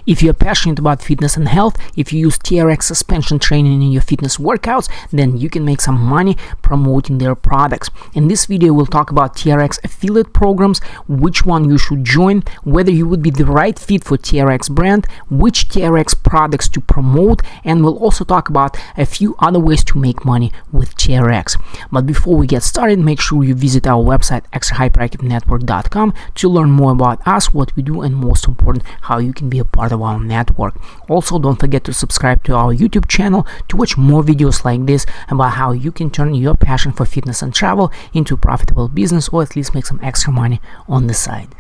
If you're passionate about fitness and health, if you use TRX suspension training in your fitness workouts, then you can make some money promoting their products. In this video, we'll talk about TRX affiliate programs, which one you should join, whether you would be the right fit for TRX brand, which TRX products to promote, and we'll also talk about a few other ways to make money with TRX. But before we get started, make sure you visit our website extrahyperactivenetwork.com to learn more about us, what we do, and most important, how you can be a part of our network. Also, don't forget to subscribe to our YouTube channel to watch more videos like this about how you can turn your passion for fitness and travel into a profitable business, or at least make some extra money on the side.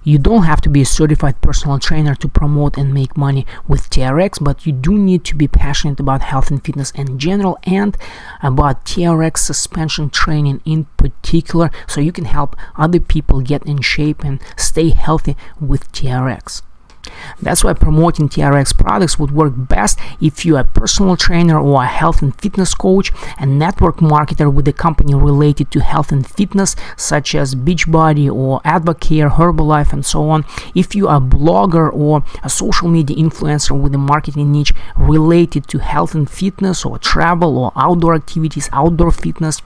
You don't have to be a certified personal trainer to promote and make money with TRX, but you do need to be passionate about health and fitness in general and about TRX suspension training in particular, so you can help other people get in shape and stay healthy with TRX. That's why promoting TRX products would work best if you're a personal trainer or a health and fitness coach, a network marketer with a company related to health and fitness, such as Beachbody or Advocare, Herbalife, and so on. If you are a blogger or a social media influencer with a marketing niche related to health and fitness or travel or outdoor activities, outdoor fitness.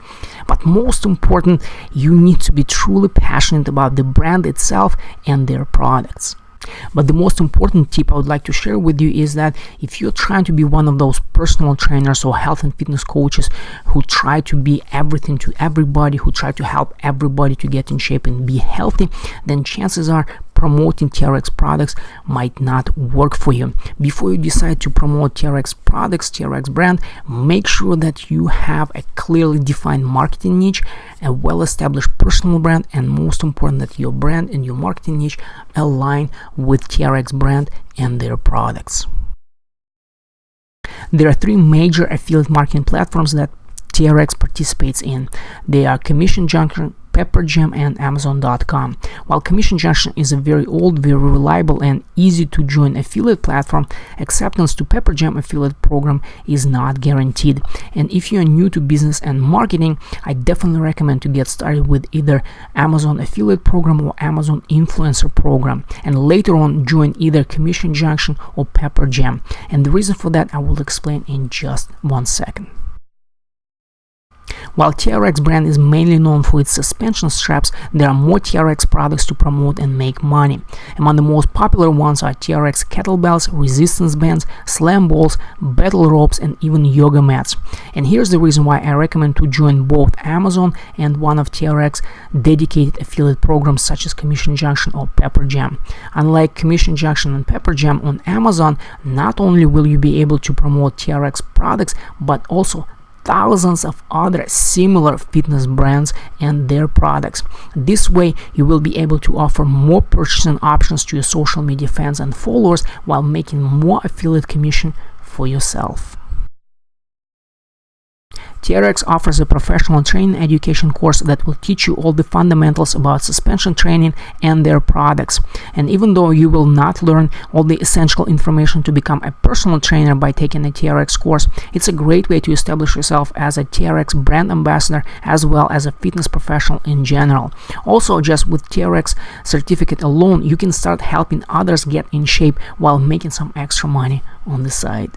But most important, you need to be truly passionate about the brand itself and their products. But the most important tip I would like to share with you is that if you're trying to be one of those personal trainers or health and fitness coaches who try to be everything to everybody, who try to help everybody to get in shape and be healthy, then chances are promoting TRX products might not work for you. Before you decide to promote TRX products, TRX brand, make sure that you have a clearly defined marketing niche, a well-established personal brand, and most important, that your brand and your marketing niche align with TRX brand and their products. There are three major affiliate marketing platforms that TRX participates in. They are Commission Junction, Pepperjam, and Amazon.com. While Commission Junction is a very old, very reliable, and easy to join affiliate platform, acceptance to Pepperjam affiliate program is not guaranteed. And if you are new to business and marketing, I definitely recommend to get started with either Amazon affiliate program or Amazon influencer program, and later on join either Commission Junction or Pepperjam. And the reason for that I will explain in just 1 second. While TRX brand is mainly known for its suspension straps, there are more TRX products to promote and make money. Among the most popular ones are TRX kettlebells, resistance bands, slam balls, battle ropes, and even yoga mats. And here's the reason why I recommend to join both Amazon and one of TRX dedicated affiliate programs such as Commission Junction or Pepperjam. Unlike Commission Junction and Pepperjam on Amazon, not only will you be able to promote TRX products, but also thousands of other similar fitness brands and their products. This way, you will be able to offer more purchasing options to your social media fans and followers while making more affiliate commission for yourself. TRX offers a professional training education course that will teach you all the fundamentals about suspension training and their products. And even though you will not learn all the essential information to become a personal trainer by taking a TRX course, it's a great way to establish yourself as a TRX brand ambassador as well as a fitness professional in general. Also, just with TRX certificate alone, you can start helping others get in shape while making some extra money on the side.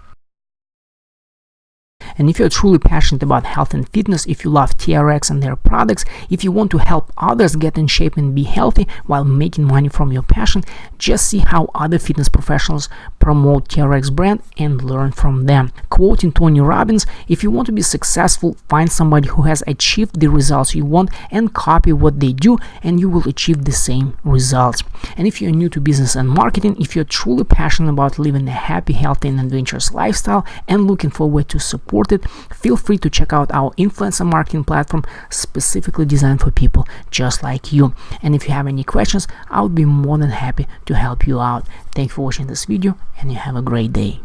And if you're truly passionate about health and fitness, if you love TRX and their products, if you want to help others get in shape and be healthy while making money from your passion, just see how other fitness professionals promote TRX brand and learn from them. Quoting Tony Robbins, if you want to be successful, find somebody who has achieved the results you want and copy what they do, and you will achieve the same results. And if you're new to business and marketing, if you're truly passionate about living a happy, healthy, and adventurous lifestyle and looking forward to support it, feel free to check out our influencer marketing platform specifically designed for people just like you. And if you have any questions, I would be more than happy to help you out. Thank you for watching this video, and you have a great day.